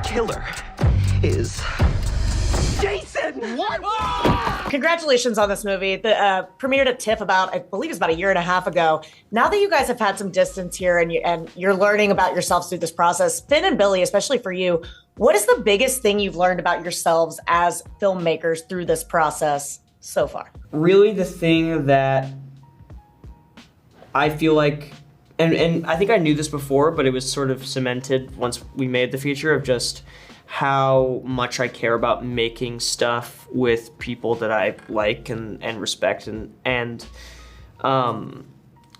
killer is Jason! What? Congratulations on this movie. The premiered at TIFF I believe it was about a year and a half ago. Now that you guys have had some distance here and you're learning about yourselves through this process, Finn and Billy, especially for you, what is the biggest thing you've learned about yourselves as filmmakers through this process so far? Really the thing that I feel like, and I think I knew this before, but it was sort of cemented once we made the feature, of just how much I care about making stuff with people that I like and respect, and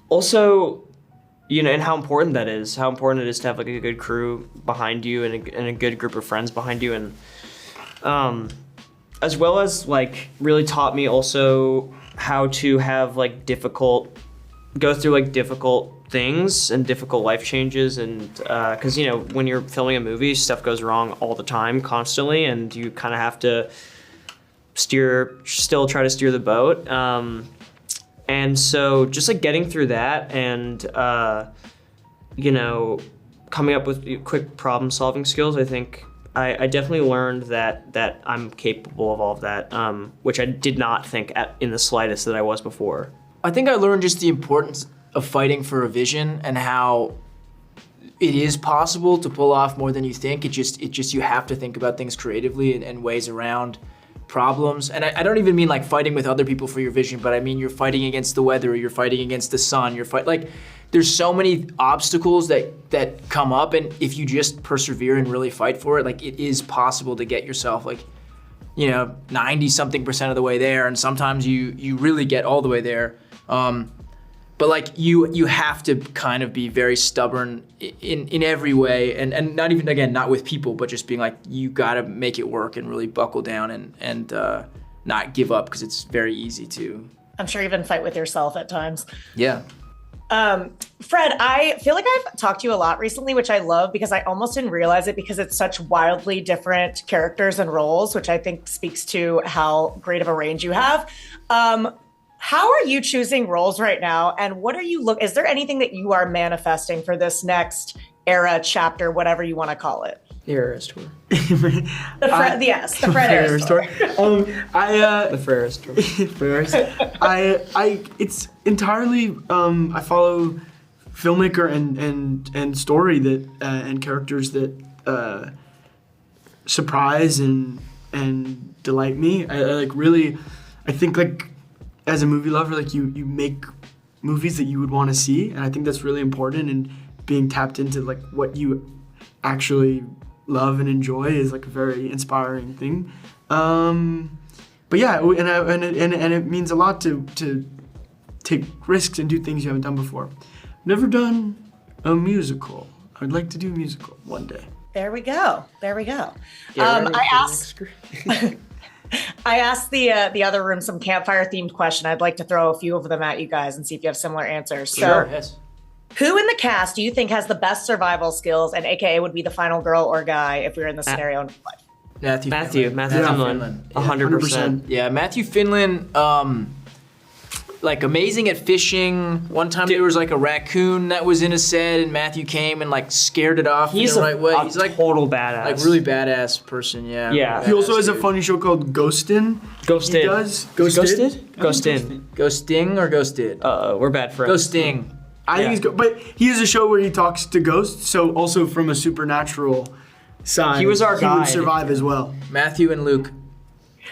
also, you know, and how important that is, how important it is to have like a good crew behind you and a good group of friends behind you, and as well as like really taught me also how to have like go through like difficult things and difficult life changes, and because you know when you're filming a movie, stuff goes wrong all the time, constantly, and you kind of have to still try to steer the boat, and so just like getting through that and you know, coming up with quick problem solving skills, I think I definitely learned that I'm capable of all of that, which I did not think in the slightest that I was before. I think I learned just the importance of fighting for a vision and how it is possible to pull off more than you think. It just you have to think about things creatively and ways around problems. And I don't even mean like fighting with other people for your vision, but I mean you're fighting against the weather, you're fighting against the sun, like there's so many obstacles that come up, and if you just persevere and really fight for it, like it is possible to get yourself like, you know, 90-something% of the way there, and sometimes you really get all the way there. But like you have to kind of be very stubborn in every way, and not even, again, not with people, but just being like, you gotta make it work and really buckle down and not give up, because it's very easy to. I'm sure even fight with yourself at times. Yeah. Fred, I feel like I've talked to you a lot recently, which I love because I almost didn't realize it because it's such wildly different characters and roles, which I think speaks to how great of a range you have. How are you choosing roles right now? And what are you is there anything that you are manifesting for this next era, chapter, whatever you want to call it? The Eras tour. The Fred Eras tour. The Freres tour. Freres. It's entirely, I follow filmmaker and story that, and characters that surprise and delight me. I think like, as a movie lover, like you make movies that you would want to see, and I think that's really important, and being tapped into like what you actually love and enjoy is like a very inspiring thing. But yeah, and it means a lot to take risks and do things you haven't done before. Never done a musical. I'd like to do a musical one day. There we go. I asked the other room some campfire themed question. I'd like to throw a few of them at you guys and see if you have similar answers. Sure. Yes. Who in the cast do you think has the best survival skills, and AKA would be the final girl or guy if we were in the scenario in real life? Matthew Finland. 100%. Yeah, Matthew Finland, like amazing at fishing. One time there was like a raccoon that was in a set, and Matthew came and like scared it off in the right way. He's like total badass. Like really badass person, yeah. Yeah. He also has a funny show called Ghostin'. Ghosted. He does. Ghosted? Ghostin'. Ghosting or ghosted? We're bad friends. Ghosting. I think he's but he has a show where he talks to ghosts, so also from a supernatural side. He was our He guide. would survive as well. Matthew and Luke.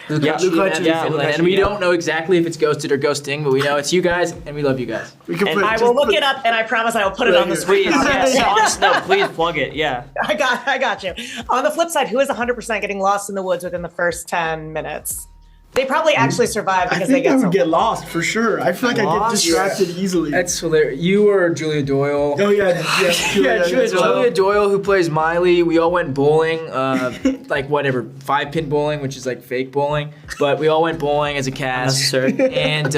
Luke Matthew Hutchins. Finland. And we don't know exactly if it's ghosted or ghosting, but we know it's you guys, and we love you guys. We can And I will look it up, and I promise I will put it on the screen. Yes. No, please plug it. Yeah. I got you. On the flip side, who is 100% getting lost in the woods within the first 10 minutes? They probably actually survive because they I get would get lost for sure. I feel like I get distracted easily. That's hilarious. You were Julia Doyle. Oh yeah, Julia Doyle, who plays Miley. We all went bowling, like whatever, 5-pin bowling, which is like fake bowling. But we all went bowling as a cast. And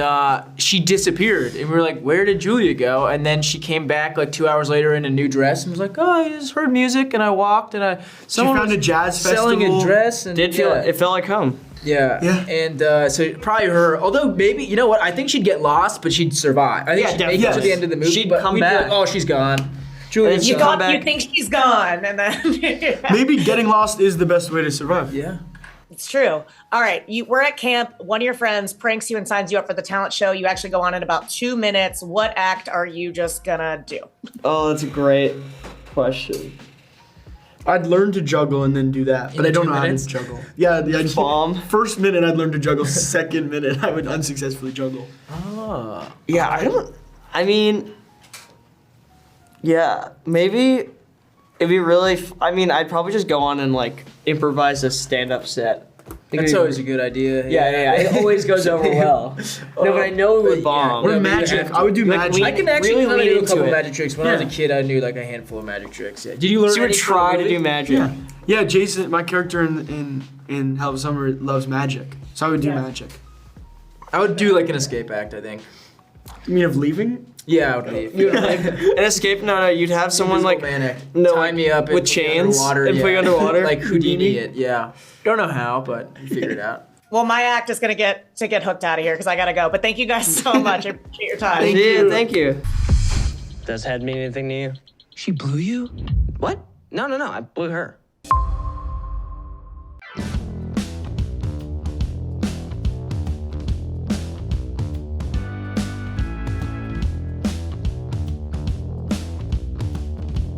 she disappeared. And we were like, where did Julia go? And then she came back like 2 hours later in a new dress and was like, oh, I just heard music and I walked and someone found a jazz selling festival. a dress. And It felt like home. Yeah. And so probably her, although maybe, you know what, I think she'd get lost, but she'd survive. I think she'd make it to the end of the movie. She'd but come we'd be back. like, oh, she's gone. Julia, you You come thought you back. think she's gone, and then Maybe getting lost is the best way to survive. Yeah. it's true. All right, we're at camp. One of your friends pranks you and signs you up for the talent show. You actually go on in about 2 minutes. What act are you just gonna do? Oh, that's a great question. I'd learn to juggle and then do that, but In I don't 2 know minutes? how to juggle. Yeah, Bomb. First minute I'd learn to juggle. Second minute I would unsuccessfully juggle. Oh. Yeah, yeah, maybe it'd be really, I'd probably just go on and like improvise a stand-up set. That's always a good idea. Yeah, it always goes over well. No, but I know it would bomb. Or Yeah, but you magic. have to. I would do Like, magic. I can actually Really kind of lean do a into couple it. magic tricks. When I was a Yeah. kid, I knew like a handful of magic tricks. Yeah. Did you learn? So you would any try to movie? do magic. Yeah, Jason, my character in Hell of Summer loves magic, so I would do Yeah. magic. I would do like an escape act. I think. You mean of leaving? Yeah, I would leave. An escape? No, you'd have someone like manic. no, tie like, me up and with put me chains underwater, and put you underwater. like Houdini Houdini? it. Yeah. Don't know how, but you figure it out. Well, my act is gonna get hooked out of here because I gotta go. But thank you guys so much. I appreciate your time. Thank you. Does head mean anything to you? She blew you? What? No, I blew her.